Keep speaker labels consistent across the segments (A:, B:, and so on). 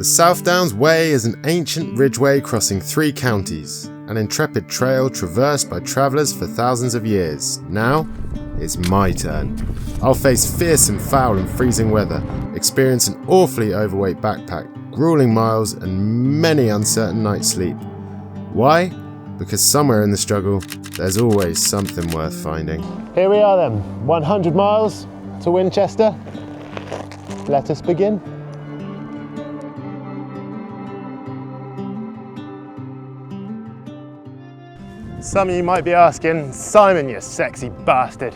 A: The South Downs Way is an ancient ridgeway crossing 3 counties, an intrepid trail traversed by travellers for thousands of years. Now, it's my turn. I'll face fierce and foul and freezing weather, experience an awfully overweight backpack, grueling miles and many uncertain nights' sleep. Why? Because somewhere in the struggle, there's always something worth finding.
B: Here we are then, 100 miles to Winchester. Let us begin. Some of you might be asking, Simon, you sexy bastard,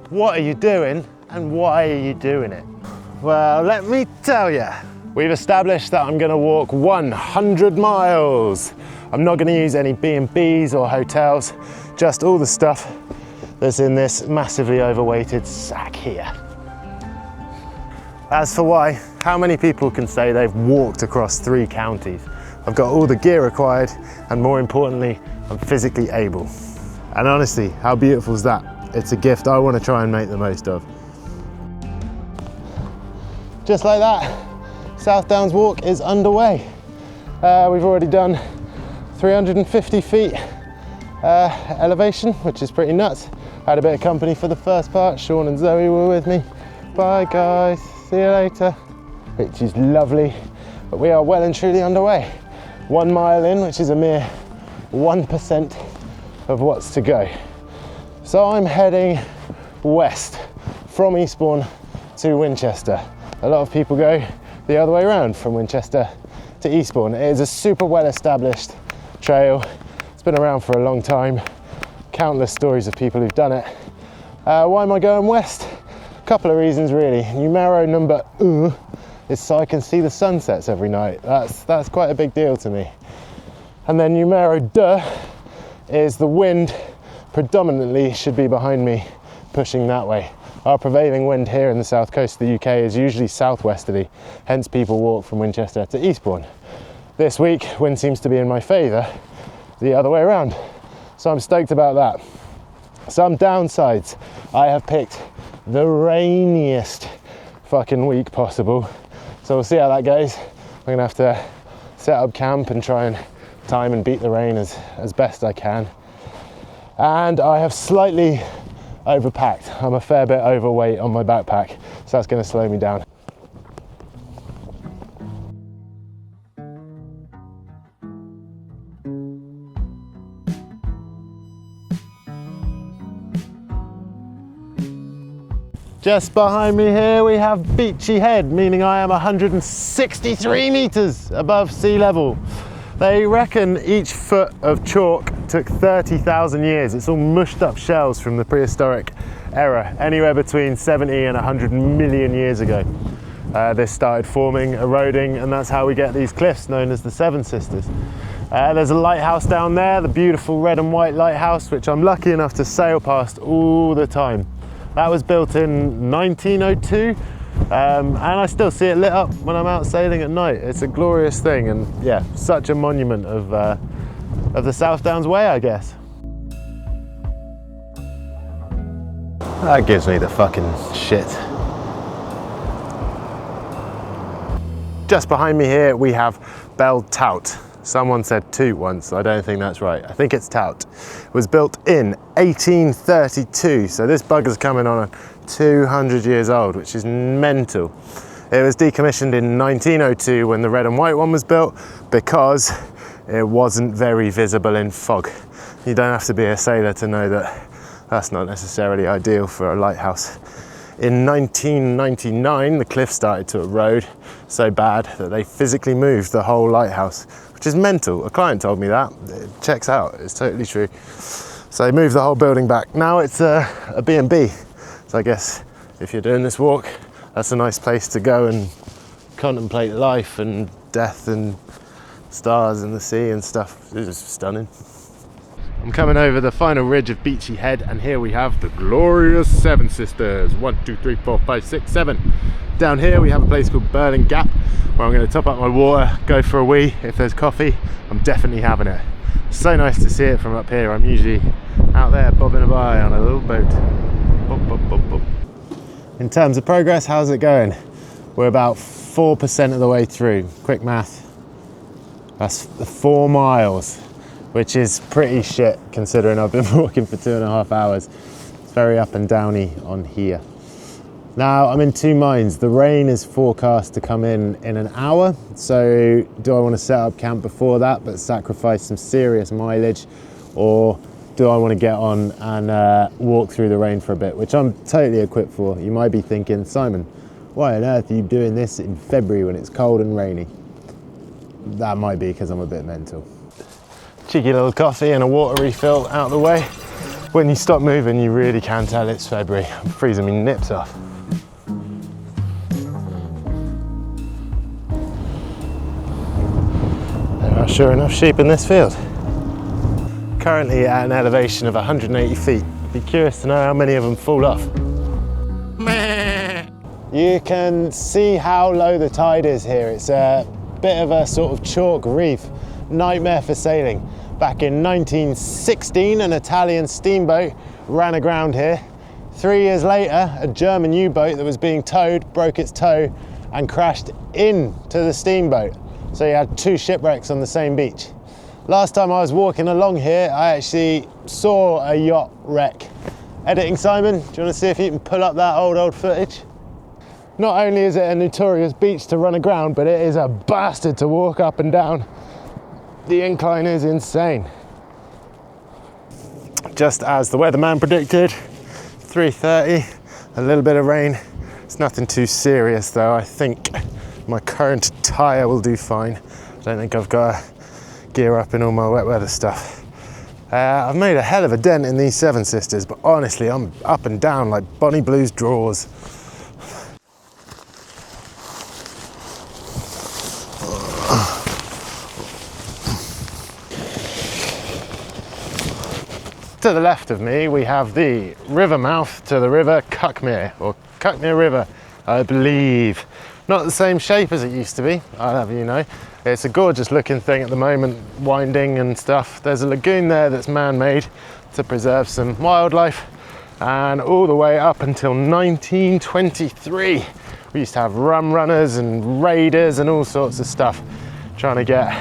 B: what are you doing and why are you doing it? Well, let me tell you. We've established that I'm going to walk 100 miles. I'm not going to use any B&Bs or hotels, just all the stuff that's in this massively overweighted sack here. As for why, how many people can say they've walked across 3 counties? I've got all the gear required, and more importantly, I'm physically able. And honestly, how beautiful is that? It's a gift I want to try and make the most of. Just like that, South Downs walk is underway. We've already done 350 feet elevation, which is pretty nuts. Had a bit of company for the first part. Sean and Zoe were with me. Bye guys, see you later. Which is lovely, but we are well and truly underway. 1 mile in, which is a mere 1% of what's to go. So I'm heading west from Eastbourne to Winchester. A lot of people go the other way around from Winchester to Eastbourne. It is a super well established trail. It's been around for a long time. Countless stories of people who've done it. Why am I going west? A couple of reasons really. Numero number uno is so I can see the sunsets every night. That's quite a big deal to me. And then numero deux is the wind predominantly should be behind me, pushing that way. Our prevailing wind here in the south coast of the UK is usually southwesterly, hence people walk from Winchester to Eastbourne. This week, wind seems to be in my favour, the other way around. So I'm stoked about that. Some downsides. I have picked the rainiest fucking week possible. So we'll see how that goes. I'm gonna have to set up camp and try and time and beat the rain as best I can. And I have slightly overpacked. I'm a fair bit overweight on my backpack, so that's going to slow me down. Just behind me here we have Beachy Head, meaning I am 163 metres above sea level. They reckon each foot of chalk took 30,000 years. It's all mushed up shells from the prehistoric era, anywhere between 70 and 100 million years ago. This started forming, eroding, and that's how we get these cliffs known as the Seven Sisters. There's a lighthouse down there, the beautiful red and white lighthouse, which I'm lucky enough to sail past all the time. That was built in 1902. And I still see it lit up when I'm out sailing at night. It's a glorious thing, and yeah, such a monument of the South Downs Way, I guess. That gives me the fucking shit. Just behind me here we have Bell Tout. Someone said Toot once, I don't think that's right. I think it's Tout. It was built in 1832, so this bugger's coming on 200 years old, which is mental. It was decommissioned in 1902 when the red and white one was built because it wasn't very visible in fog. You don't have to be a sailor to know that that's not necessarily ideal for a lighthouse. In 1999, the cliff started to erode so bad that they physically moved the whole lighthouse, which is mental. A client told me that. It checks out, it's totally true. So they moved the whole building back. Now it's a B&B. So I guess if you're doing this walk, that's a nice place to go and contemplate life and death and stars and the sea and stuff. It's just stunning. I'm coming over the final ridge of Beachy Head, and here we have the glorious Seven Sisters. 1, 2, 3, 4, 5, 6, 7. Down here we have a place called Burling Gap, where I'm going to top up my water, go for a wee. If there's coffee, I'm definitely having it. So nice to see it from up here. I'm usually out there bobbing by on a little boat. Bop, bop, bop, bop. In terms of progress, how's it going? We're about 4% of the way through. Quick math. That's 4 miles, which is pretty shit considering I've been walking for 2.5 hours. It's very up and downy on here. Now I'm in two minds. The rain is forecast to come in an hour. So do I want to set up camp before that but sacrifice some serious mileage, or do I want to get on and walk through the rain for a bit, which I'm totally equipped for. You might be thinking, Simon, why on earth are you doing this in February when it's cold and rainy? That might be because I'm a bit mental. Cheeky little coffee and a water refill out of the way. When you stop moving, you really can tell it's February. I'm freezing my nips off. There are sure enough sheep in this field. Currently at an elevation of 180 feet. Be curious to know how many of them fall off. You can see how low the tide is here. It's a bit of a sort of chalk reef, nightmare for sailing. Back in 1916, an Italian steamboat ran aground here. 3 years later, a German U-boat that was being towed broke its tow and crashed into the steamboat. So you had 2 shipwrecks on the same beach. Last time I was walking along here, I actually saw a yacht wreck. Editing Simon, do you want to see if you can pull up that old footage? Not only is it a notorious beach to run aground, but it is a bastard to walk up and down. The incline is insane. Just as the weatherman predicted, 3:30, a little bit of rain. It's nothing too serious though. I think my current tyre will do fine. I don't think I've got to gear up in all my wet weather stuff. I've made a hell of a dent in these Seven Sisters, but honestly, I'm up and down like Bonnie Blue's drawers. To the left of me, we have the river mouth to the river Cuckmere, or Cuckmere River, I believe. Not the same shape as it used to be, I'll have you know. It's a gorgeous looking thing at the moment, winding and stuff. There's a lagoon there that's man-made to preserve some wildlife. And all the way up until 1923, we used to have rum runners and raiders and all sorts of stuff trying to get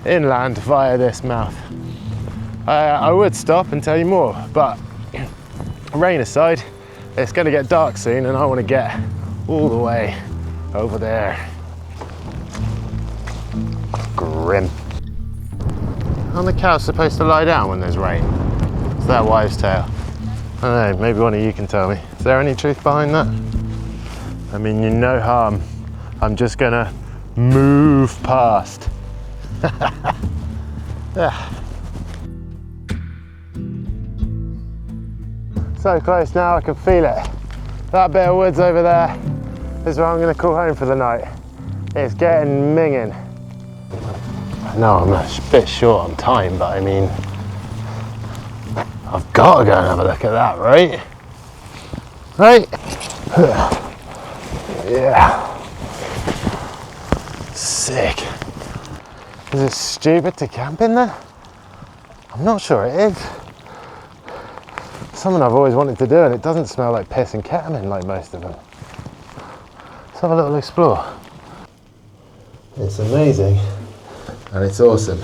B: inland via this mouth. I would stop and tell you more, but rain aside, it's going to get dark soon and I want to get all the way over there. Grim. Aren't the cows supposed to lie down when there's rain? It's that wives' tale. I don't know, maybe one of you can tell me. Is there any truth behind that? I mean, you no harm. I'm just gonna move past. Yeah. So close now, I can feel it. That bit of woods over there is where I'm going to call home for the night. It's getting minging. I know I'm a bit short on time, but I mean, I've got to go and have a look at that, right? Right? Yeah. Sick. Is it stupid to camp in there? I'm not sure it is. Something I've always wanted to do, and it doesn't smell like piss and ketamine like most of them. Let's have a little explore. It's amazing and it's awesome,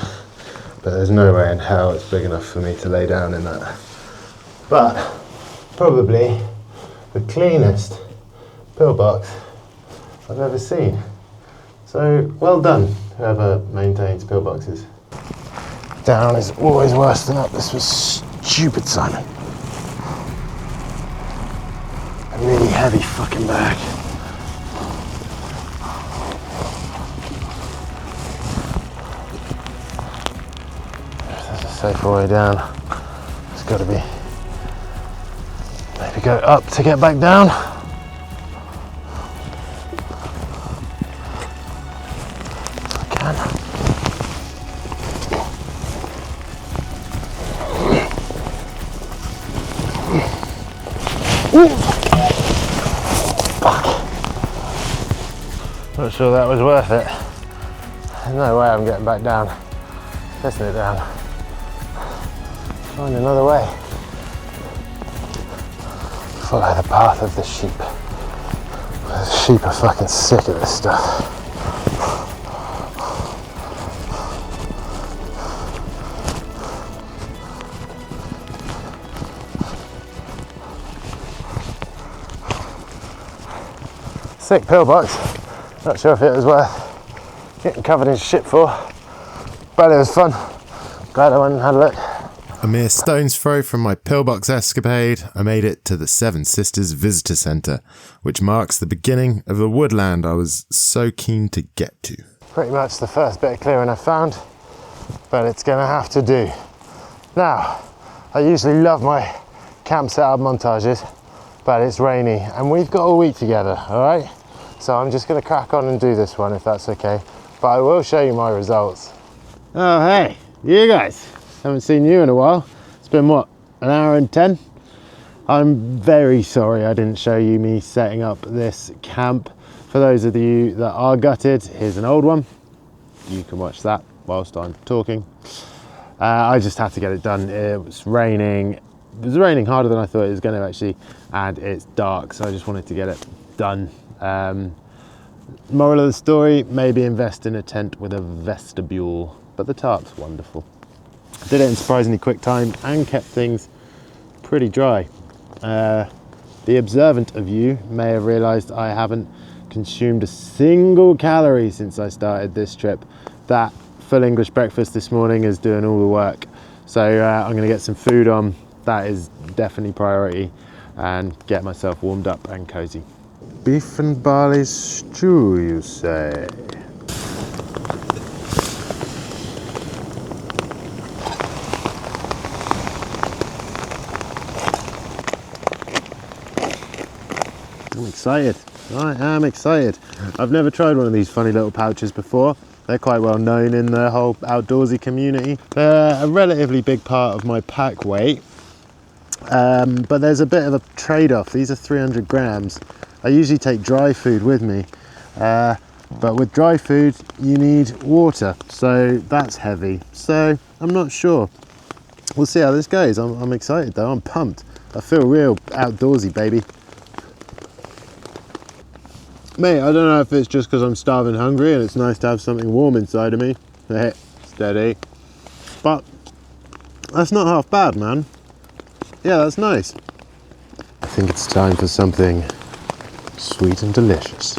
B: but there's no way in hell it's big enough for me to lay down in that. But probably the cleanest pillbox I've ever seen. So well done, whoever maintains pillboxes. Down is always worse than up. This was stupid, Simon. A really heavy fucking bag. If there's a safer way down, it's got to be. Maybe go up to get back down. If I can. Not sure that was worth it. There's no way I'm getting back down. Pissing it down. Find another way. Follow the path of the sheep. Sheep are fucking sick of this stuff. Sick pillbox. Not sure if it was worth getting covered in shit for, but it was fun. Glad I went and had a look.
A: A mere stone's throw from my pillbox escapade, I made it to the Seven Sisters Visitor Centre, which marks the beginning of the woodland I was so keen to get to.
B: Pretty much the first bit of clearing I found, but it's gonna have to do. Now, I usually love my camp setup montages, but it's rainy and we've got a week together, all right? So I'm just gonna crack on and do this one if that's okay, but I will show you my results. Oh, hey, you guys. Haven't seen you in a while. It's been what, an hour and 10? I'm very sorry I didn't show you me setting up this camp. For those of you that are gutted, here's an old one. You can watch that whilst I'm talking. I just had to get it done. It was raining. It was raining harder than I thought it was going to actually, and it's dark, so I just wanted to get it done. Moral of the story, maybe invest in a tent with a vestibule, but the tarp's wonderful. Did it in surprisingly quick time and kept things pretty dry. The observant of you may have realised I haven't consumed a single calorie since I started this trip. That full English breakfast this morning is doing all the work. So I'm going to get some food on. That is definitely priority, and get myself warmed up and cosy. Beef and barley stew, you say? I'm excited. I am excited. I've never tried one of these funny little pouches before. They're quite well known in the whole outdoorsy community. They're a relatively big part of my pack weight, but there's a bit of a trade-off. These are 300 grams. I usually take dry food with me, but with dry food you need water, so that's heavy. So I'm not sure. We'll see how this goes. I'm excited though. I'm pumped. I feel real outdoorsy, baby. Mate, I don't know if it's just because I'm starving hungry and it's nice to have something warm inside of me. Steady. But that's not half bad, man. Yeah, that's nice. I think it's time for something sweet and delicious.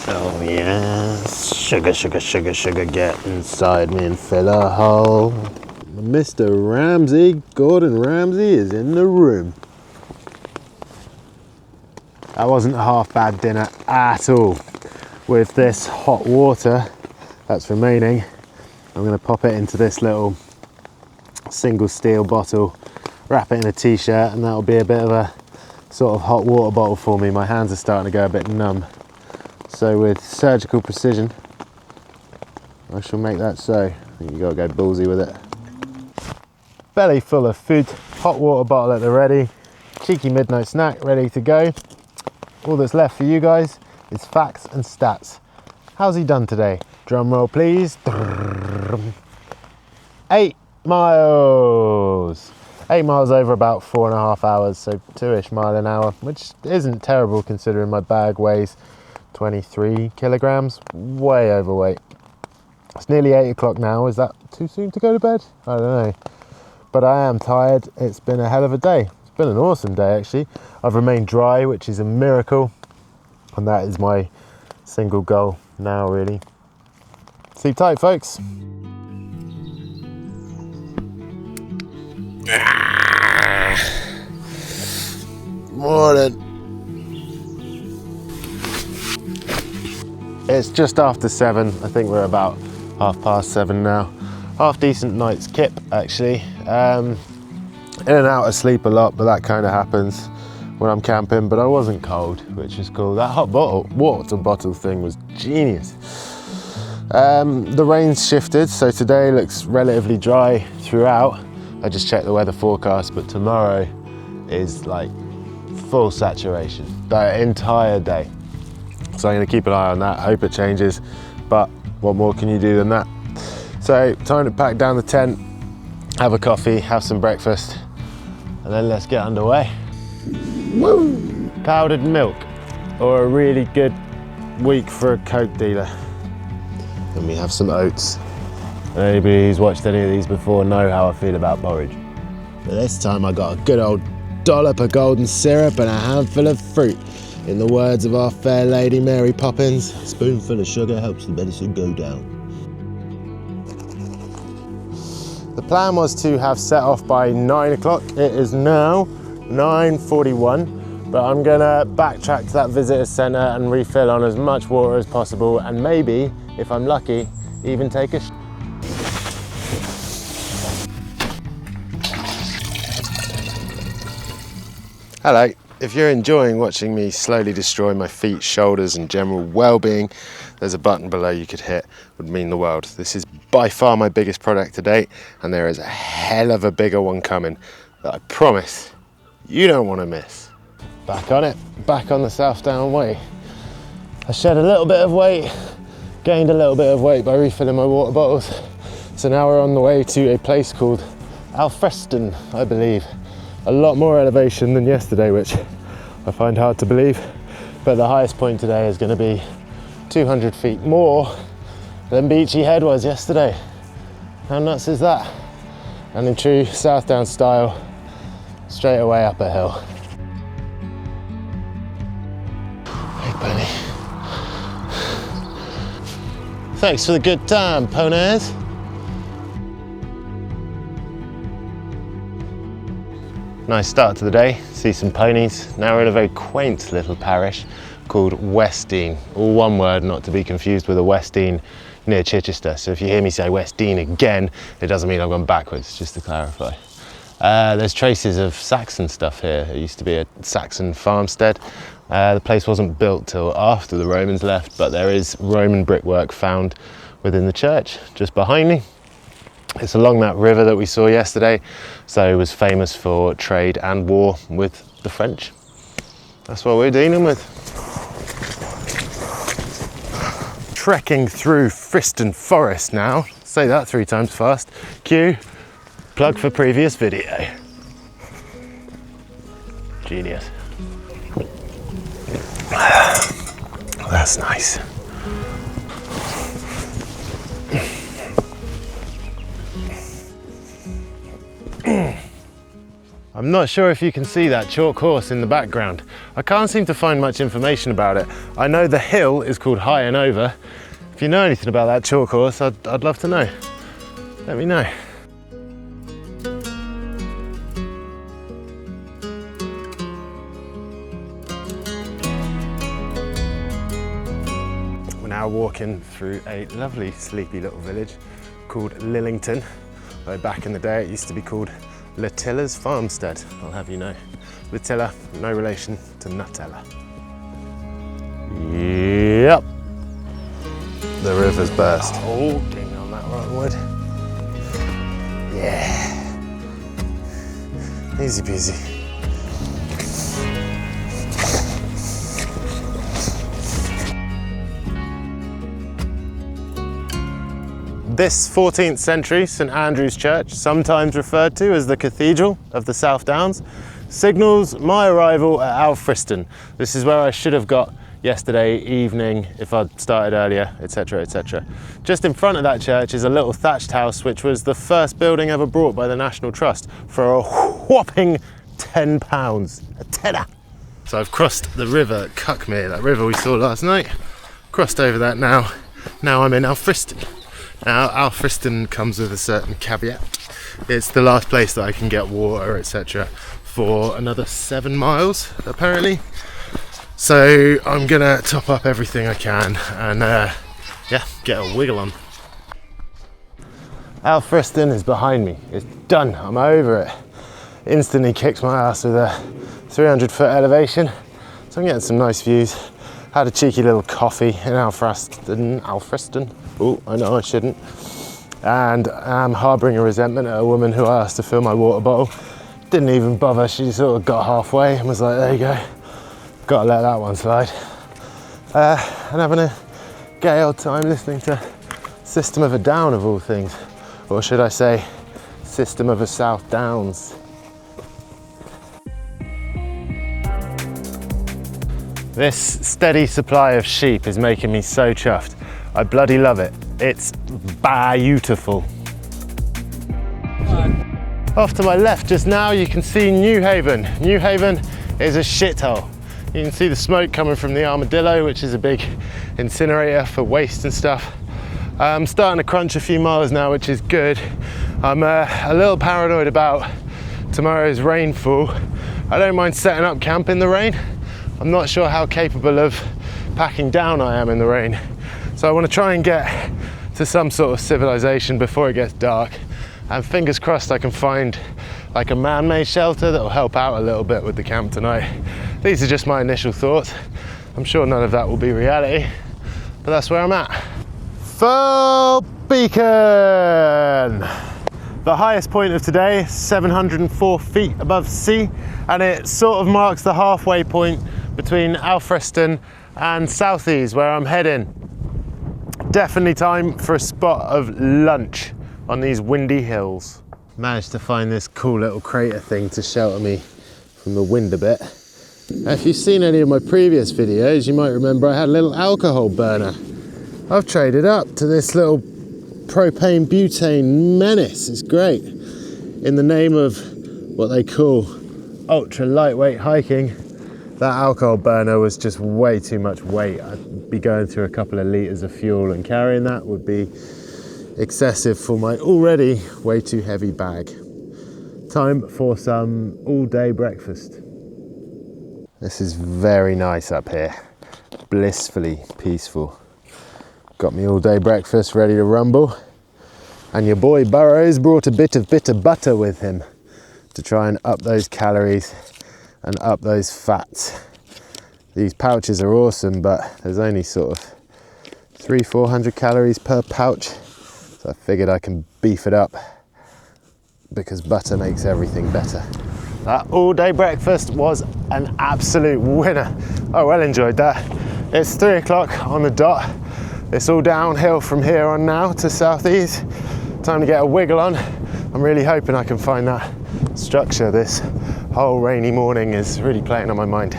B: Oh yes, sugar, sugar, sugar, sugar, get inside me and fill a hole. Mr. Ramsay, Gordon Ramsay is in the room. That wasn't a half bad dinner at all. With this hot water that's remaining, I'm going to pop it into this little single steel bottle, wrap it in a t-shirt, and that'll be a bit of a sort of hot water bottle for me. My hands are starting to go a bit numb. So with surgical precision, I shall make that so. I think you gotta go ballsy with it. Belly full of food, hot water bottle at the ready, cheeky midnight snack ready to go. All that's left for you guys is facts and stats. How's he done today? Drum roll please. 8 miles. 8 miles over about 4.5 hours, so 2-ish mile an hour, which isn't terrible considering my bag weighs 23 kilograms, way overweight. It's nearly 8 o'clock now. Is that too soon to go to bed? I don't know. But I am tired. It's been a hell of a day. It's been an awesome day actually. I've remained dry, which is a miracle. And that is my single goal now really. Sleep tight folks. Morning. It's just after 7. I think we're about 7:30 now. Half decent night's kip actually. In and out of sleep a lot, but that kind of happens when I'm camping. But I wasn't cold, which is cool. That hot water bottle thing was genius. The rain's shifted, so today looks relatively dry throughout. I just checked the weather forecast, but tomorrow is like full saturation the entire day. So I'm going to keep an eye on that, hope it changes, but what more can you do than that? So time to pack down the tent, have a coffee, have some breakfast, and then let's get underway. Woo! Powdered milk. or a really good week for a Coke dealer. And we have some oats. Anybody who's watched any of these before know how I feel about porridge. But this time I got a good old dollop of golden syrup and a handful of fruit. In the words of our fair lady Mary Poppins, a spoonful of sugar helps the medicine go down. The plan was to have set off by 9 o'clock. It is now 9:41, but I'm gonna backtrack to that visitor centre and refill on as much water as possible, and maybe, if I'm lucky, even take a Hello. If you're enjoying watching me slowly destroy my feet, shoulders and general well-being, there's a button below you could hit. Would mean the world. This is by far my biggest product to date, and there is a hell of a bigger one coming that I promise you don't want to miss. Back on it, back on the South Down way. I shed a little bit of weight, gained a little bit of weight by refilling my water bottles. So now we're on the way to a place called Alfriston, I believe. A lot more elevation than yesterday, which I find hard to believe, but the highest point today is going to be 200 feet more than Beachy Head was yesterday. How nuts is that? And in true South Down style, straight away up a hill. Hey Pony. Thanks for the good time, ponies. Nice start to the day, see some ponies. Now we're in a very quaint little parish called Westdean, all one word, not to be confused with a Westdean near Chichester. So if you hear me say Westdean again, it doesn't mean I've gone backwards, just to clarify. There's traces of Saxon stuff here. It used to be a Saxon farmstead. The place wasn't built till after the Romans left, but there is Roman brickwork found within the church, just behind me. It's along that river that we saw yesterday, so it was famous for trade and war with the French. That's what we're dealing with. Trekking through Friston Forest now. Say that 3 times fast. Cue, plug for previous video. Genius. That's nice. I'm not sure if you can see that chalk horse in the background. I can't seem to find much information about it. I know the hill is called High and Over. If you know anything about that chalk horse, I'd love to know. Let me know. We're now walking through a lovely sleepy little village called Lillington. Though back in the day it used to be called Latilla's Farmstead, I'll have you know. Latilla, no relation to Nutella. Yep. The river's burst. Oh, ding on that rotten wood. Yeah. Easy peasy. This 14th century St Andrew's Church, sometimes referred to as the Cathedral of the South Downs, signals my arrival at Alfriston. This is where I should have got yesterday evening if I'd started earlier, etc, etc. Just in front of that church is a little thatched house which was the first building ever bought by the National Trust for a whopping £10, a tenner. So I've crossed the river Cuckmere, that river we saw last night, crossed over that now. Now I'm in Alfriston. Now, Alfriston comes with a certain caveat. It's the last place that I can get water, etc. for another 7 miles, apparently. So I'm gonna top up everything I can and yeah, get a wiggle on. Alfriston is behind me. It's done, I'm over it. Instantly kicks my ass with a 300-foot elevation. So I'm getting some nice views. Had a cheeky little coffee in Alfriston. Oh, I know I shouldn't. And I'm harbouring a resentment at a woman who I asked to fill my water bottle. Didn't even bother, she sort of got halfway and was like, there you go. Gotta let that one slide. And having a gay old time listening to System of a Down of all things. Or should I say, System of a South Downs. This steady supply of sheep is making me so chuffed. I bloody love it. It's beautiful. Off to my left just now, you can see Newhaven. Newhaven is a shithole. You can see the smoke coming from the Armadillo, which is a big incinerator for waste and stuff. I'm starting to crunch a few miles now, which is good. I'm a little paranoid about tomorrow's rainfall. I don't mind setting up camp in the rain. I'm not sure how capable of packing down I am in the rain. So I want to try and get to some sort of civilization before it gets dark. And fingers crossed I can find like a man-made shelter that will help out a little bit with the camp tonight. These are just my initial thoughts. I'm sure none of that will be reality, but that's where I'm at. Full beacon! The highest point of today, 704 feet above sea, and it sort of marks the halfway point between Alfriston and Southeast, where I'm heading. Definitely time for a spot of lunch on these windy hills. Managed to find this cool little crater thing to shelter me from the wind a bit. Now, if you've seen any of my previous videos, you might remember I had a little alcohol burner. I've traded up to this little propane butane menace. It's great. In the name of what they call ultra lightweight hiking, that alcohol burner was just way too much weight. I'd be going through a couple of litres of fuel, and carrying that would be excessive for my already way too heavy bag. Time for some all-day breakfast. This is very nice up here. Blissfully peaceful. Got me all-day breakfast ready to rumble. And your boy Burrows brought a bit of bitter butter with him to try and up those calories and up those fats. These pouches are awesome, but there's only sort of 300-400 calories per pouch. So I figured I can beef it up because butter makes everything better. That all-day breakfast was an absolute winner. I well enjoyed that. It's 3 o'clock on the dot. It's all downhill from here on now to Southeast. Time to get a wiggle on. I'm really hoping I can find that structure. This whole rainy morning is really playing on my mind.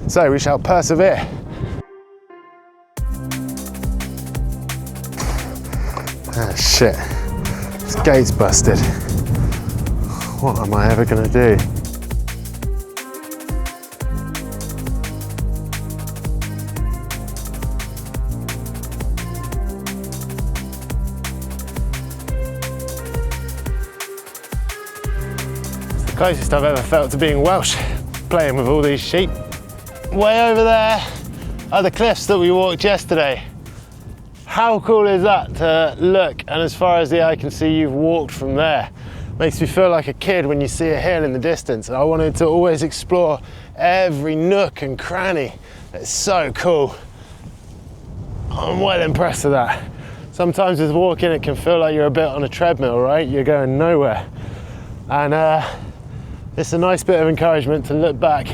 B: So we shall persevere. Ah shit, this gate's busted. What am I ever gonna do? Closest I've ever felt to being Welsh, playing with all these sheep. Way over there are the cliffs that we walked yesterday. How cool is that to look, and as far as the eye can see, you've walked from there. Makes me feel like a kid when you see a hill in the distance. I wanted to always explore every nook and cranny. It's so cool. I'm well impressed with that. Sometimes with walking it can feel like you're a bit on a treadmill, right? You're going nowhere. And it's a nice bit of encouragement to look back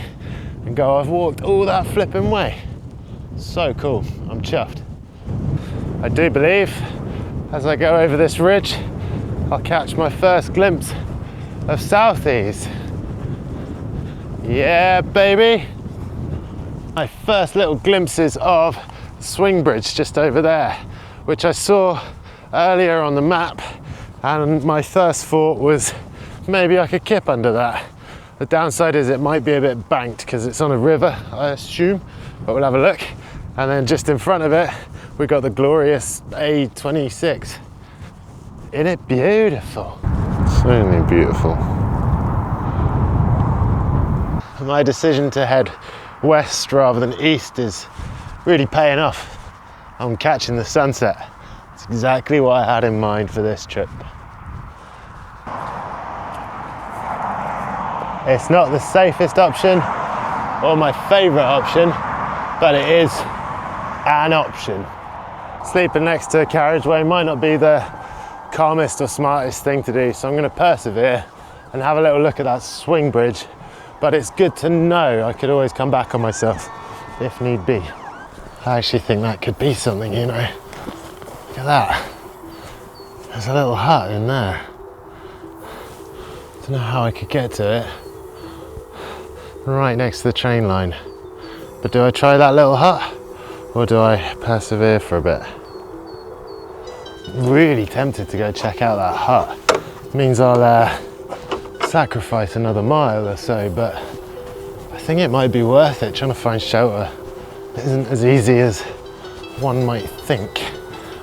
B: and go, I've walked all that flipping way. So cool, I'm chuffed. I do believe as I go over this ridge, I'll catch my first glimpse of Southeast. Yeah, baby. My first little glimpses of the swing bridge just over there, which I saw earlier on the map, and my first thought was maybe I could kip under that. The downside is it might be a bit banked because it's on a river, I assume, but we'll have a look. And then just in front of it, we got the glorious A26. Isn't it beautiful? Certainly beautiful. My decision to head west rather than east is really paying off. I'm catching the sunset. It's exactly what I had in mind for this trip. It's not the safest option or my favourite option, but it is an option. Sleeping next to a carriageway might not be the calmest or smartest thing to do, so I'm going to persevere and have a little look at that swing bridge. But it's good to know I could always come back on myself if need be. I actually think that could be something, you know. Look at that. There's a little hut in there. Don't know how I could get to it. Right next to the train line. But do I try that little hut or do I persevere for a bit? Really tempted to go check out that hut. It means I'll sacrifice another mile or so, but I think it might be worth it. Trying to find shelter isn't as easy as one might think.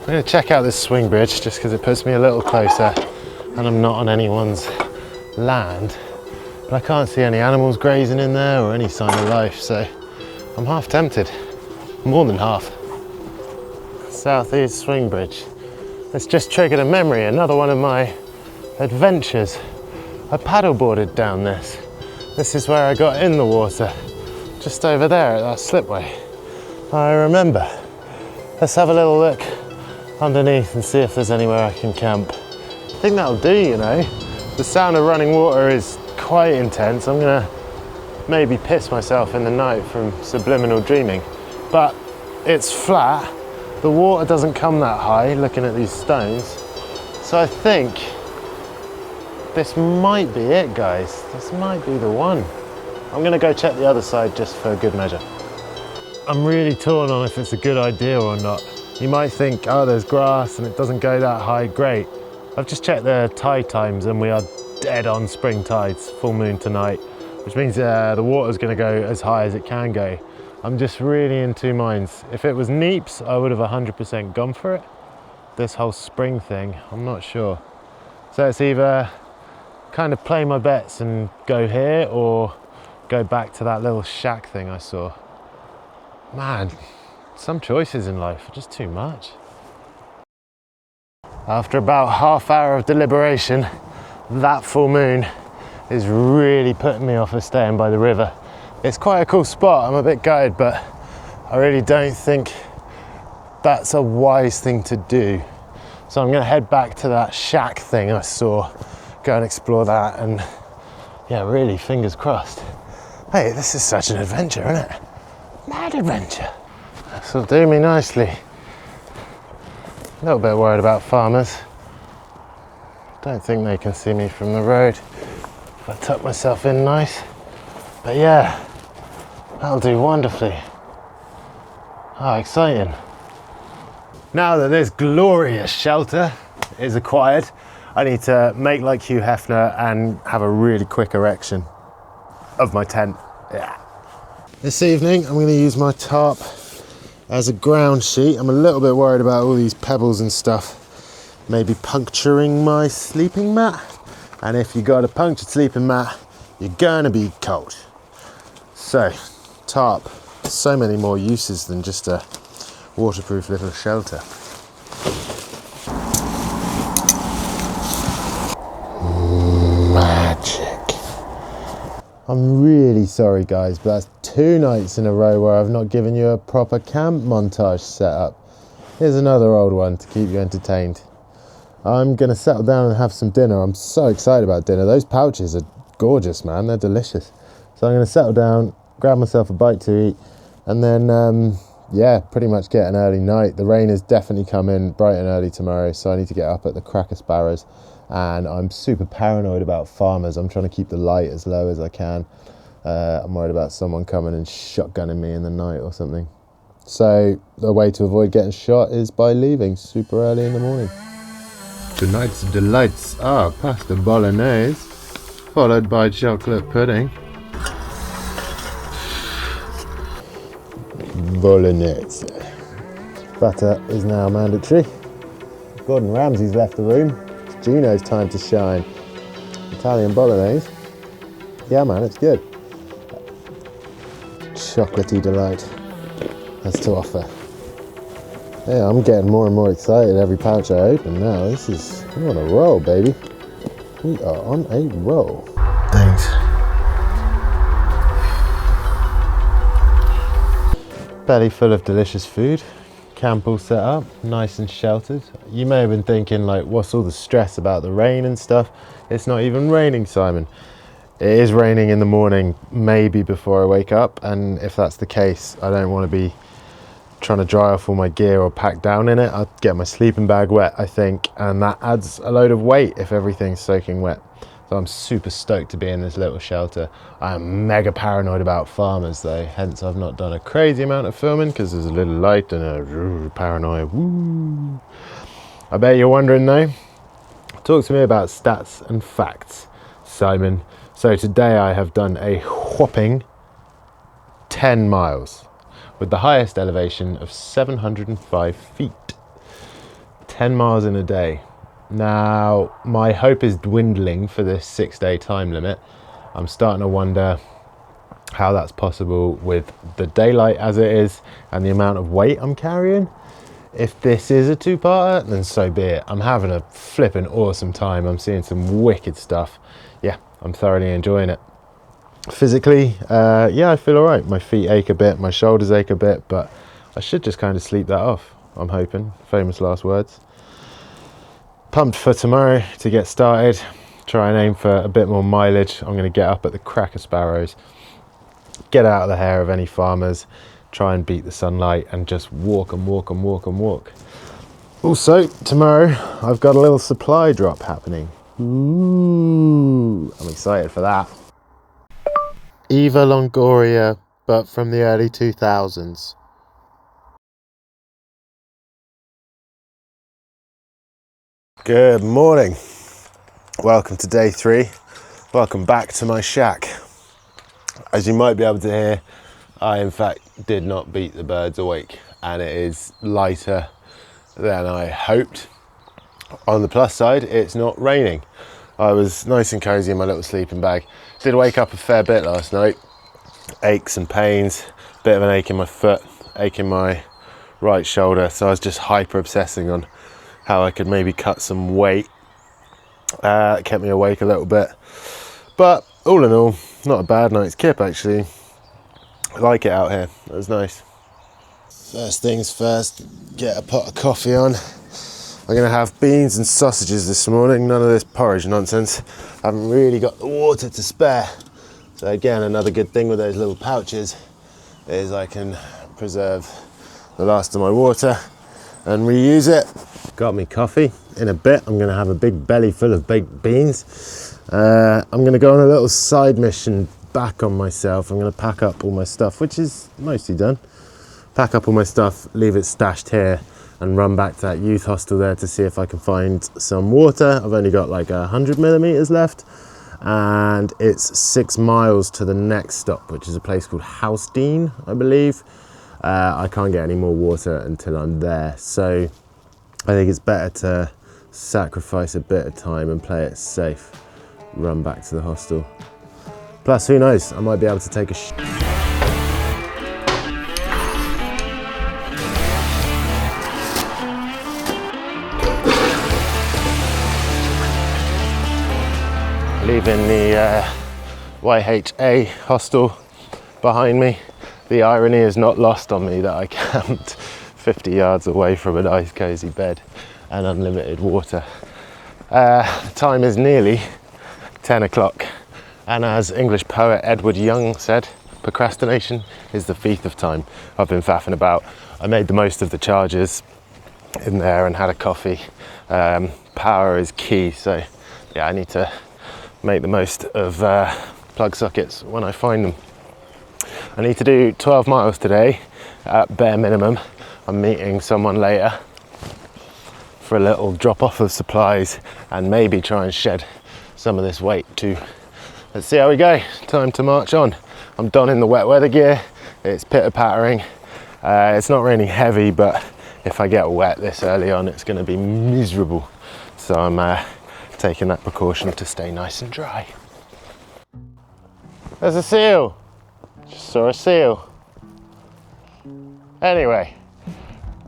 B: I'm going to check out this swing bridge just because it puts me a little closer and I'm not on anyone's land, but I can't see any animals grazing in there or any sign of life, so I'm half tempted, more than half. Southeast swing bridge. It's just triggered a memory, another one of my adventures. I paddleboarded down this. This is where I got in the water, just over there at that slipway. I remember. Let's have a little look underneath and see if there's anywhere I can camp. I think that'll do, you know. The sound of running water is quite intense. I'm gonna maybe piss myself in the night from subliminal dreaming, but it's flat. The water doesn't come that high, looking at these stones. So I think this might be it, guys. This might be the one. I'm gonna go check the other side just for good measure. I'm really torn on if it's a good idea or not. You might think, oh, there's grass and it doesn't go that high, great. I've just checked the tide times and we are dead on spring tides, full moon tonight, which means the water's gonna go as high as it can go. I'm just really in two minds. If it was Neeps, I would have 100% gone for it. This whole spring thing, I'm not sure. So it's either kind of play my bets and go here or go back to that little shack thing I saw. Man, some choices in life are just too much. After about half hour of deliberation, that full moon is really putting me off of staying by the river. It's quite a cool spot, I'm a bit gutted, but I really don't think that's a wise thing to do. So I'm gonna head back to that shack thing I saw, go and explore that, and yeah, really, fingers crossed. Hey, this is such an adventure, isn't it? Mad adventure. This will do me nicely. A little bit worried about farmers. Don't think they can see me from the road if I tuck myself in nice. But yeah, that'll do wonderfully. Oh, exciting. Now that this glorious shelter is acquired, I need to make like Hugh Hefner and have a really quick erection of my tent. Yeah. This evening, I'm going to use my tarp as a ground sheet. I'm a little bit worried about all these pebbles and stuff maybe puncturing my sleeping mat. And if you got a punctured sleeping mat, you're gonna be cold. So, tarp, so many more uses than just a waterproof little shelter. Magic. I'm really sorry guys, but that's 2 nights in a row where I've not given you a proper camp montage set up. Here's another old one to keep you entertained. I'm gonna settle down and have some dinner. I'm so excited about dinner. Those pouches are gorgeous, man. They're delicious. So I'm gonna settle down, grab myself a bite to eat, and then, yeah, pretty much get an early night. The rain is definitely coming bright and early tomorrow, so I need to get up at the crack of sparrows. And I'm super paranoid about farmers. I'm trying to keep the light as low as I can. I'm worried about someone coming and shotgunning me in the night or something. So the way to avoid getting shot is by leaving super early in the morning. Tonight's delights are pasta bolognese, followed by chocolate pudding. Bolognese. Butter is now mandatory. Gordon Ramsay's left the room. It's Gino's time to shine. Italian bolognese. Yeah man, it's good. Chocolatey delight has to offer. Yeah, I'm getting more and more excited every pouch I open now. We're on a roll, baby. We are on a roll. Thanks. Belly full of delicious food. Camp all set up, nice and sheltered. You may have been thinking, like, what's all the stress about the rain and stuff? It's not even raining, Simon. It is raining in the morning, maybe before I wake up, and if that's the case, I don't want to be trying to dry off all my gear or pack down in it. I'd get my sleeping bag wet, I think, and that adds a load of weight if everything's soaking wet. So I'm super stoked to be in this little shelter. I am mega paranoid about farmers though, hence I've not done a crazy amount of filming because there's a little light and a paranoia. Woo. I bet you're wondering though, talk to me about stats and facts, Simon. So today I have done a whopping 10 miles with the highest elevation of 705 feet. 10 miles in a day. Now, my hope is dwindling for this 6-day time limit. I'm starting to wonder how that's possible with the daylight as it is and the amount of weight I'm carrying. If this is a two-parter, then so be it. I'm having a flipping awesome time. I'm seeing some wicked stuff. Yeah, I'm thoroughly enjoying it. Physically, yeah, I feel all right. My feet ache a bit, my shoulders ache a bit, but I should just kind of sleep that off, I'm hoping. Famous last words. Pumped for tomorrow to get started. Try and aim for a bit more mileage. I'm going to get up at the crack of sparrows, get out of the hair of any farmers, try and beat the sunlight and just walk and walk and walk and walk. Also, tomorrow I've got a little supply drop happening. Ooh, I'm excited for that. Eva Longoria, but from the early 2000s. Good morning. Welcome to day 3. Welcome back to my shack. As you might be able to hear, I in fact did not beat the birds awake, and it is lighter than I hoped. On the plus side, it's not raining. I was nice and cozy in my little sleeping bag. Did wake up a fair bit last night. Aches and pains, bit of an ache in my foot, ache in my right shoulder, so I was just hyper obsessing on how I could maybe cut some weight. It kept me awake a little bit, but all in all, not a bad night's kip actually. I like it out here. It was nice. First things first, get a pot of coffee on. I'm gonna have beans and sausages this morning, none of this porridge nonsense. I haven't really got the water to spare. So again, another good thing with those little pouches is I can preserve the last of my water and reuse it. Got me coffee. In a bit, I'm gonna have a big belly full of baked beans. I'm gonna go on a little side mission back on myself. I'm gonna pack up all my stuff, which is mostly done. Pack up all my stuff, leave it stashed here, and run back to that youth hostel there to see if I can find some water. I've only got like 100 millimeters left, and it's 6 miles to the next stop, which is a place called Hostels, I believe. I can't get any more water until I'm there, so I think it's better to sacrifice a bit of time and play it safe. Run back to the hostel. Plus, who knows, I might be able to take a leaving the YHA hostel behind me. The irony is not lost on me that I camped 50 yards away from a nice cozy bed and unlimited water. Time is nearly 10 o'clock, and as English poet Edward Young said, procrastination is the thief of time. I've been faffing about. I made the most of the charges in there and had a coffee. Power is key, so yeah, I need to make the most of plug sockets when I find them. I need to do 12 miles today at bare minimum. I'm meeting someone later for a little drop off of supplies and maybe try and shed some of this weight too. Let's see how we go. Time to march on. I'm donning the wet weather gear. It's pitter pattering. It's not raining heavy, but if I get wet this early on, it's going to be miserable. So I'm taking that precaution to stay nice and dry. There's a seal. Just saw a seal. Anyway,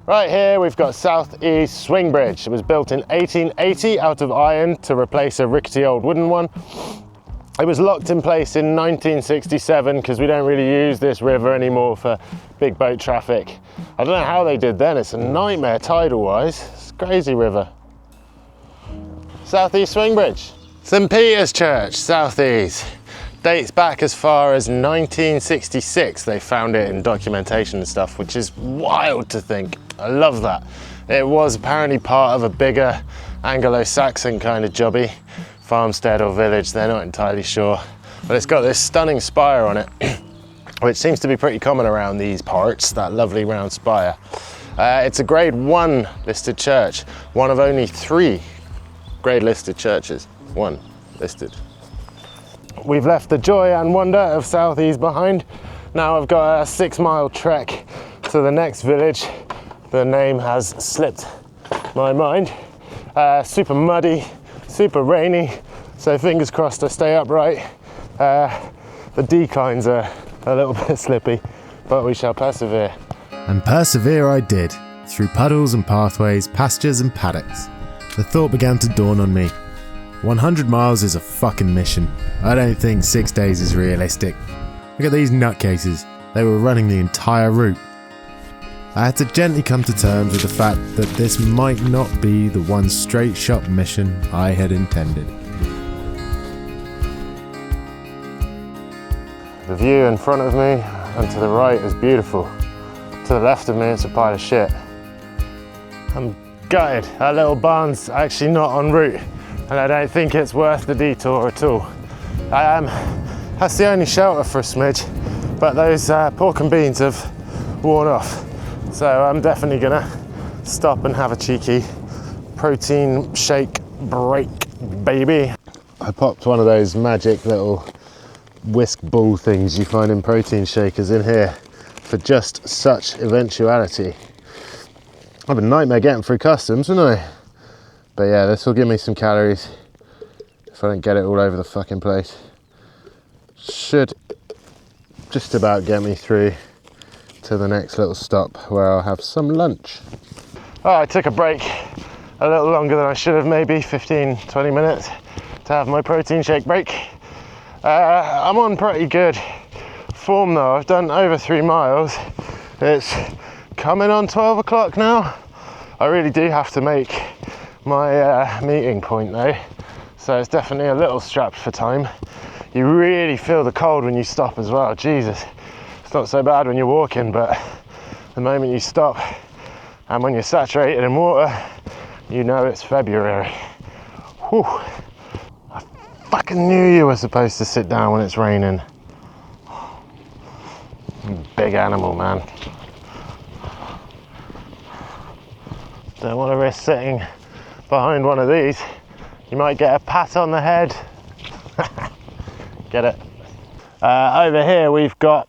B: right here we've got South East Swing Bridge. It was built in 1880 out of iron to replace a rickety old wooden one. It was locked in place in 1967 because we don't really use this river anymore for big boat traffic. I don't know how they did then. It's a nightmare tidal wise. It's a crazy river. South East Swing Bridge. St. Peter's Church, South East. Dates back as far as 1966. They found it in documentation and stuff, which is wild to think. I love that. It was apparently part of a bigger Anglo-Saxon kind of jobby farmstead or village, they're not entirely sure. But it's got this stunning spire on it, which seems to be pretty common around these parts, that lovely round spire. It's a grade 1 listed church, one of only 3 grade listed churches, 1 listed. We've left the joy and wonder of South East behind. Now I've got a 6-mile trek to the next village. The name has slipped my mind. Super muddy, super rainy, so fingers crossed I stay upright. The declines are a little bit slippy, but we shall persevere.
A: And persevere I did, through puddles and pathways, pastures and paddocks. The thought began to dawn on me. 100 miles is a fucking mission. I don't think 6 days is realistic. Look at these nutcases. They were running the entire route. I had to gently come to terms with the fact that this might not be the one straight shot mission I had intended.
B: The view in front of me and to the right is beautiful. To the left of me it's a pile of shit. I'm gutted. That little barn's actually not en route, and I don't think it's worth the detour at all. That's the only shelter for a smidge, but those pork and beans have worn off. So I'm definitely gonna stop and have a cheeky protein shake break, baby. I popped one of those magic little whisk ball things you find in protein shakers in here for just such eventuality. I've a nightmare getting through customs, wouldn't I? But yeah, this will give me some calories if I don't get it all over the fucking place. Should just about get me through to the next little stop where I'll have some lunch. Oh, I took a break a little longer than I should have, maybe 15-20 minutes to have my protein shake break. I'm on pretty good form though. I've done over 3 miles. It's coming on 12 o'clock now. I really do have to make my meeting point though, so it's definitely a little strapped for time. You really feel the cold when you stop as well. Jesus, it's not so bad when you're walking, but the moment you stop and when you're saturated in water, you know it's February. Whew. I fucking knew you were supposed to sit down when it's raining. Big animal, man. Don't want to risk sitting behind one of these. You might get a pat on the head. Get it? Over here we've got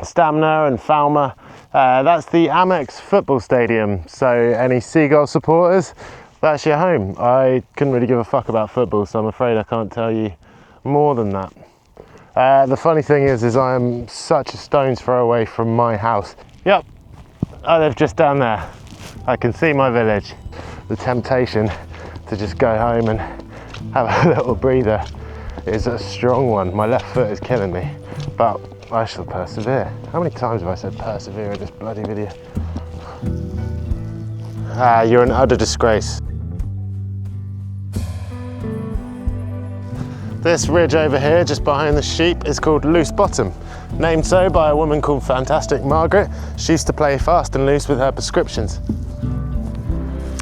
B: Stamina and Falmer. That's the Amex football stadium, so any Seagull supporters, that's your home. I couldn't really give a fuck about football, so I'm afraid I can't tell you more than that. The funny thing is I am such a stone's throw away from my house. Yep, I live just down there. I can see my village. The temptation to just go home and have a little breather is a strong one. My left foot is killing me, but I shall persevere. How many times have I said persevere in this bloody video? Ah, you're an utter disgrace. This ridge over here, just behind the sheep, is called Loose Bottom, named so by a woman called Fantastic Margaret. She used to play fast and loose with her prescriptions.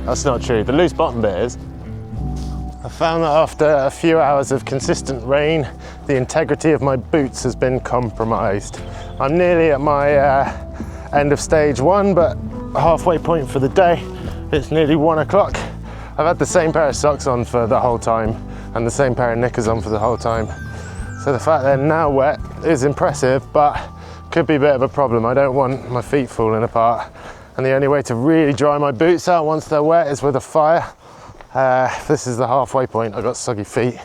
B: That's not true. The loose bottom bit is. I found that after a few hours of consistent rain, the integrity of my boots has been compromised. I'm nearly at my end of stage 1, but halfway point for the day. It's nearly 1 o'clock. I've had the same pair of socks on for the whole time and the same pair of knickers on for the whole time. So the fact they're now wet is impressive, but could be a bit of a problem. I don't want my feet falling apart. And the only way to really dry my boots out once they're wet is with a fire. This is the halfway point. I've got soggy feet.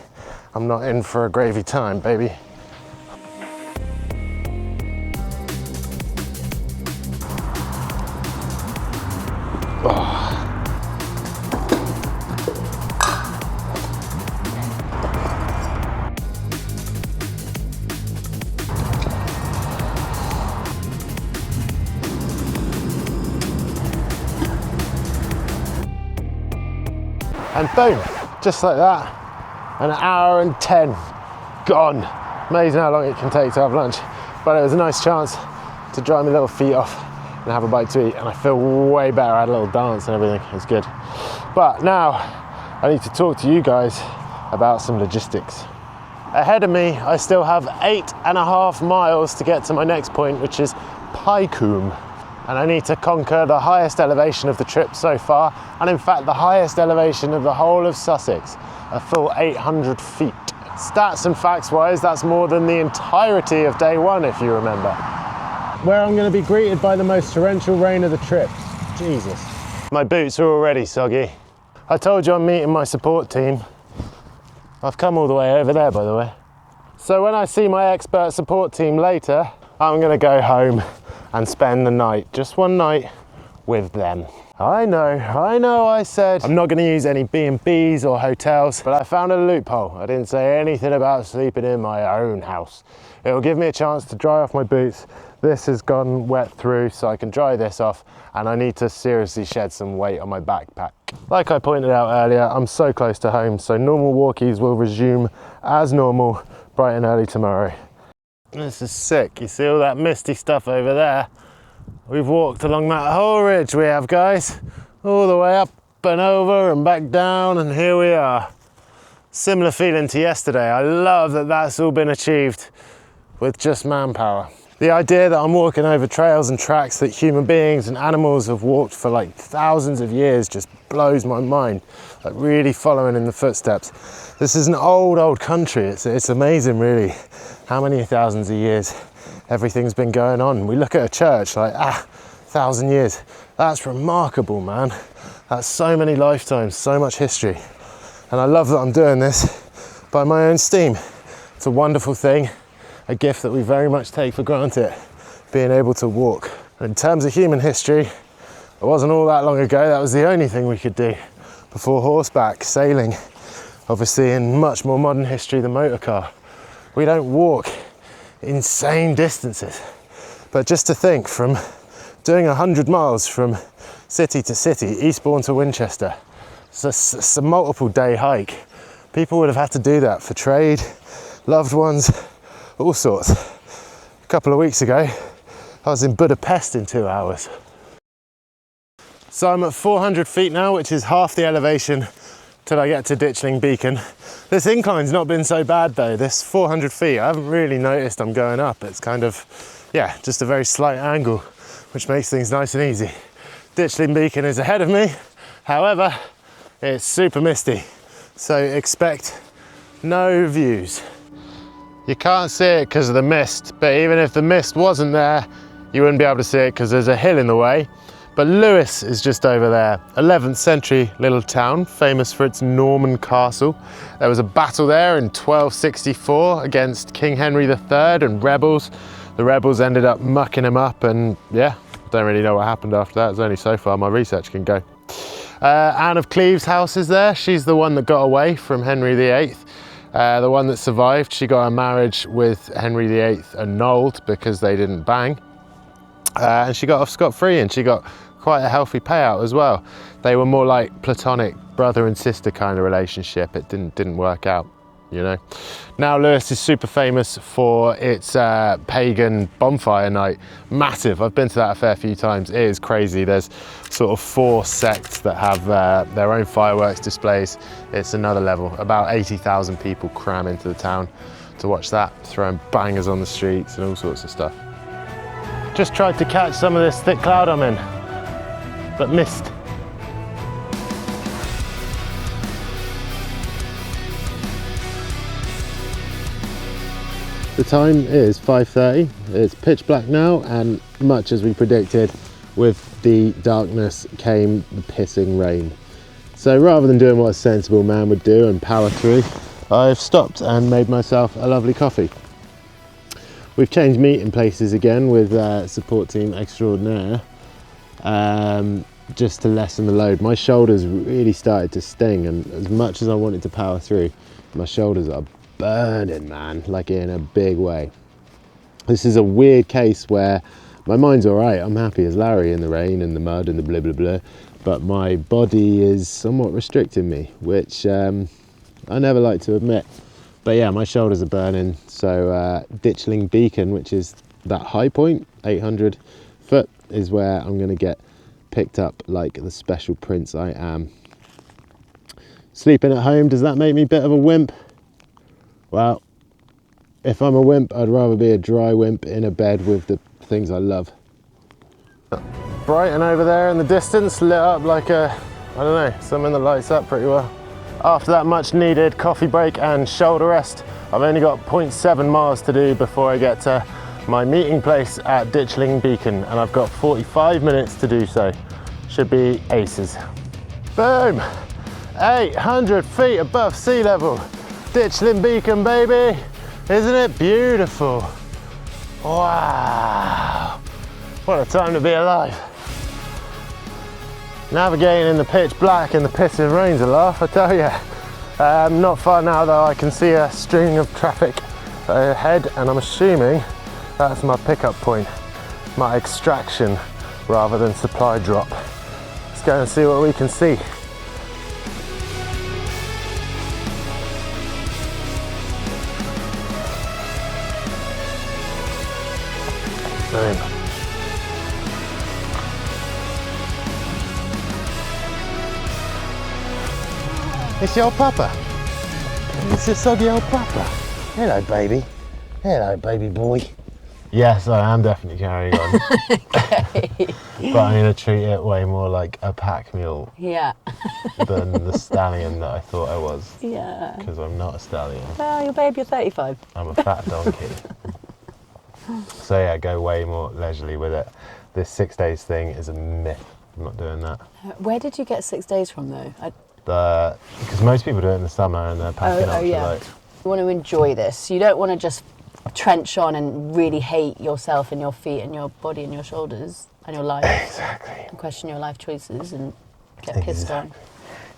B: I'm not in for a gravy time, baby. Oh. And boom, just like that, an hour and 10 gone. Amazing how long it can take to have lunch, but it was a nice chance to dry my little feet off and have a bite to eat, and I feel way better. I had a little dance and everything, it's good. But now I need to talk to you guys about some logistics. Ahead of me, I still have 8.5 miles to get to my next point, which is Pycombe. And I need to conquer the highest elevation of the trip so far, and in fact the highest elevation of the whole of Sussex, a full 800 feet. Stats and facts wise, that's more than the entirety of day one, if you remember. Where I'm going to be greeted by the most torrential rain of the trip. Jesus. My boots are already soggy. I told you I'm meeting my support team. I've come all the way over there, by the way. So when I see my expert support team later, I'm going to go home and spend the night, just one night, with them. I know I said I'm not going to use any B&Bs or hotels, but I found a loophole. I didn't say anything about sleeping in my own house. It'll give me a chance to dry off my boots. This has gone wet through, so I can dry this off, and I need to seriously shed some weight on my backpack. Like I pointed out earlier, I'm so close to home, so normal walkies will resume as normal bright and early tomorrow. This is sick. You see all that misty stuff over there? We've walked along that whole ridge we have, guys. All the way up and over and back down, and here we are. Similar feeling to yesterday. I love that that's all been achieved with just manpower. The idea that I'm walking over trails and tracks that human beings and animals have walked for like thousands of years just blows my mind. Like really following in the footsteps. This is an old country. It's amazing really how many thousands of years everything's been going on. We look at a church like, 1,000 years. That's remarkable, man. That's so many lifetimes, so much history. And I love that I'm doing this by my own steam. It's a wonderful thing, a gift that we very much take for granted, being able to walk. And in terms of human history, it wasn't all that long ago, that was the only thing we could do before horseback, sailing, obviously in much more modern history, the motor car. We don't walk insane distances. But just to think, from doing 100 miles from city to city, Eastbourne to Winchester, it's a multiple day hike. People would have had to do that for trade, loved ones, all sorts. A couple of weeks ago, I was in Budapest in 2 hours. So I'm at 400 feet now, which is half the elevation till I get to Ditchling Beacon. This incline's not been so bad though. This 400 feet, I haven't really noticed I'm going up. It's kind of, yeah, just a very slight angle, which makes things nice and easy. Ditchling Beacon is ahead of me. However, it's super misty, so expect no views. You can't see it because of the mist, but even if the mist wasn't there, you wouldn't be able to see it because there's a hill in the way. But Lewes is just over there, 11th century little town, famous for its Norman castle. There was a battle there in 1264 against King Henry III and rebels. The rebels ended up mucking him up, and yeah, don't really know what happened after that. It's only so far my research can go. Anne of Cleves' house is there. She's the one that got away from Henry VIII. The one that survived. She got a marriage with Henry VIII annulled because they didn't bang. And she got off scot-free, and she got quite a healthy payout as well. They were more like platonic brother and sister kind of relationship. It didn't work out, you know. Now Lewes is super famous for its pagan bonfire night. Massive. I've been to that a fair few times. It is crazy. There's sort of 4 sects that have their own fireworks displays. It's another level. About 80,000 people cram into the town to watch that, throwing bangers on the streets and all sorts of stuff. Just tried to catch some of this thick cloud I'm in, but missed. The time is 5:30. It's pitch black now, and much as we predicted, with the darkness came the pissing rain. So rather than doing what a sensible man would do and power through, I've stopped and made myself a lovely coffee. We've changed meeting places again with support team extraordinaire, just to lessen the load. My shoulders really started to sting, and as much as I wanted to power through, my shoulders are burning, man, like in a big way. This is a weird case where my mind's all right. I'm happy as Larry in the rain and the mud and the blah, blah, blah, but my body is somewhat restricting me, which I never like to admit. But yeah, my shoulders are burning, so Ditchling Beacon, which is that high point, 800 foot, is where I'm going to get picked up like the special prince I am. Sleeping at home, does that make me a bit of a wimp? Well, if I'm a wimp, I'd rather be a dry wimp in a bed with the things I love. Brighton over there in the distance, lit up like a, I don't know, something that lights up pretty well. After that much needed coffee break and shoulder rest, I've only got 0.7 miles to do before I get to my meeting place at Ditchling Beacon, and I've got 45 minutes to do so. Should be aces. Boom! 800 feet above sea level. Ditchling Beacon, baby! Isn't it beautiful? Wow! What a time to be alive. Navigating in the pitch black and the pissing rain's a laugh, I tell you. Not far now though, I can see a string of traffic ahead, and I'm assuming that's my pickup point, my extraction rather than supply drop. Let's go and see what we can see. Boom. It's your papa. It's your soggy old papa. Hello, baby. Hello, baby boy. Yes, I am definitely carrying on.
C: Okay.
B: But I'm going to treat it way more like a pack mule
C: Yeah.
B: than the stallion that I thought I was.
C: Yeah.
B: Because I'm not a stallion.
C: Well, your babe, you're 35.
B: I'm a fat donkey. So yeah, go way more leisurely with it. This 6 days thing is a myth. I'm not doing that.
C: Where did you get 6 days from though?
B: Because most people do it in the summer and they're packing up.
C: Yeah. You want to enjoy this. You don't want to just trench on and really hate yourself and your feet and your body and your shoulders and your life.
B: Exactly.
C: And question your life choices and get pissed on.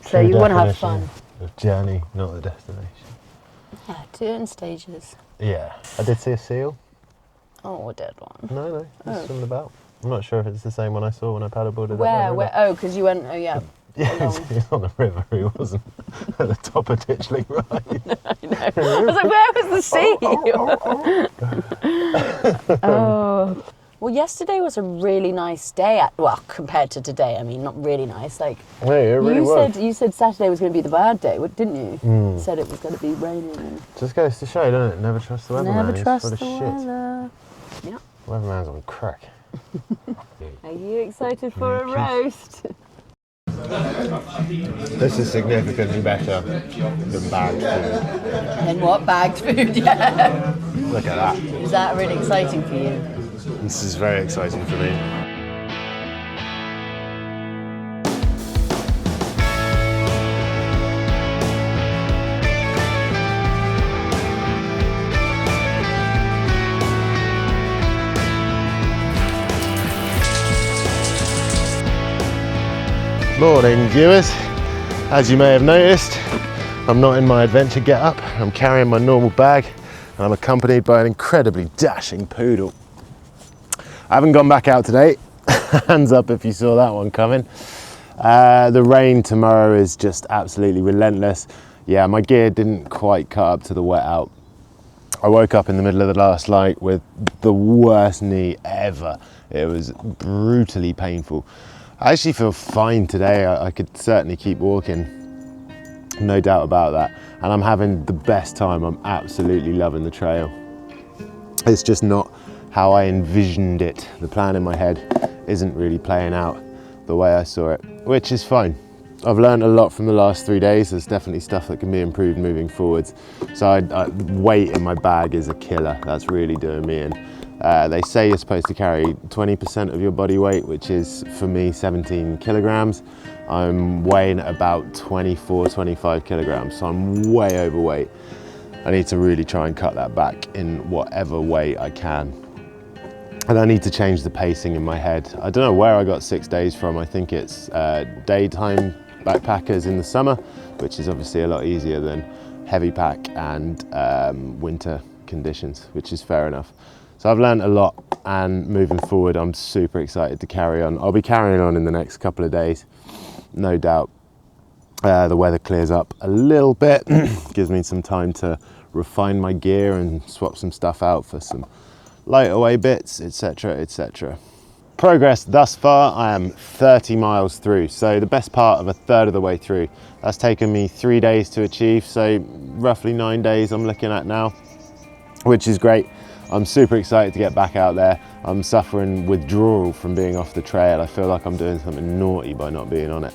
C: So
B: True
C: you want to have
B: definition
C: fun.
B: of journey, not the destination.
C: Yeah, do it in stages.
B: Yeah. I did see a seal.
C: Oh, a dead one.
B: No, it's swimming about. I'm not sure if it's the same one I saw when I paddleboarded.
C: Where? Oh, because you went, yeah.
B: Yeah, he was on the river, he wasn't at the top of Ditchling Ride.
C: I know. I was like, where was the sea? Oh. Well, yesterday was a really nice day. Compared to today, I mean, not really nice. Like,
B: Hey, it really was.
C: You said Saturday was going to be the bad day, didn't you? You said it was going to be raining.
B: Just goes to show, doesn't it? Never trust the weatherman.
C: Never trust
B: He's
C: the
B: full of shit.
C: weather. Yeah.
B: Weatherman's on crack.
C: Are you excited for a roast?
B: This is significantly better than bagged food.
C: And what? Bagged food, yeah.
B: Look at that.
C: Is that really exciting for you?
B: This is very exciting for me. Morning viewers, as you may have noticed, I'm not in my adventure get-up, I'm carrying my normal bag and I'm accompanied by an incredibly dashing poodle. I haven't gone back out today, hands up if you saw that one coming. The rain tomorrow is just absolutely relentless. Yeah, my gear didn't quite cut up to the wet out. I woke up in the middle of the last night with the worst knee ever. It was brutally painful. I actually feel fine today. I could certainly keep walking, no doubt about that. And I'm having the best time. I'm absolutely loving the trail. It's just not how I envisioned it. The plan in my head isn't really playing out the way I saw it, which is fine. I've learned a lot from the last 3 days. There's definitely stuff that can be improved moving forwards. So weight in my bag is a killer. That's really doing me in. They say you're supposed to carry 20% of your body weight, which is for me 17 kilograms. I'm weighing about 24, 25 kilograms, so I'm way overweight. I need to really try and cut that back in whatever way I can. And I need to change the pacing in my head. I don't know where I got 6 days from. I think it's daytime backpackers in the summer, which is obviously a lot easier than heavy pack and winter conditions, which is fair enough. So I've learned a lot, and moving forward, I'm super excited to carry on. I'll be carrying on in the next couple of days, no doubt. The weather clears up a little bit, gives me some time to refine my gear and swap some stuff out for some lighter weight bits, etc, etc. Progress thus far, I am 30 miles through, so the best part of a third of the way through. That's taken me 3 days to achieve, so roughly 9 days I'm looking at now, which is great. I'm super excited to get back out there. I'm suffering withdrawal from being off the trail. I feel like I'm doing something naughty by not being on it.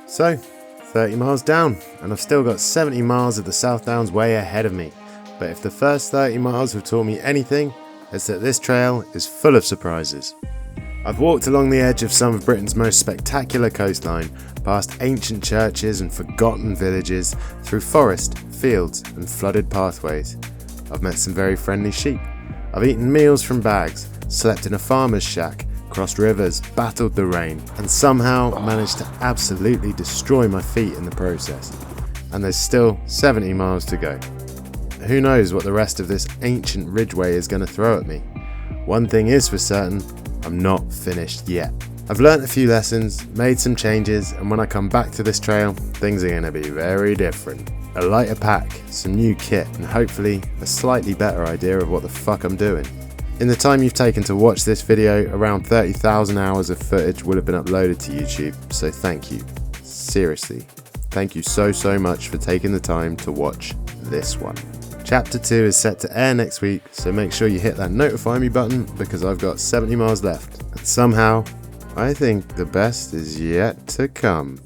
A: So, 30 miles down, and I've still got 70 miles of the South Downs Way ahead of me. But if the first 30 miles have taught me anything, it's that this trail is full of surprises. I've walked along the edge of some of Britain's most spectacular coastline, past ancient churches and forgotten villages, through forest, fields and flooded pathways. I've met some very friendly sheep. I've eaten meals from bags, slept in a farmer's shack, crossed rivers, battled the rain, and somehow managed to absolutely destroy my feet in the process. And there's still 70 miles to go. Who knows what the rest of this ancient ridgeway is going to throw at me. One thing is for certain, I'm not finished yet. I've learnt a few lessons, made some changes, and when I come back to this trail, things are going to be very different. A lighter pack, some new kit, and hopefully a slightly better idea of what the fuck I'm doing. In the time you've taken to watch this video, around 30,000 hours of footage will have been uploaded to YouTube, so thank you. Seriously, thank you so much for taking the time to watch this one. Chapter 2 is set to air next week, so make sure you hit that notify me button because I've got 70 miles left. And somehow, I think the best is yet to come.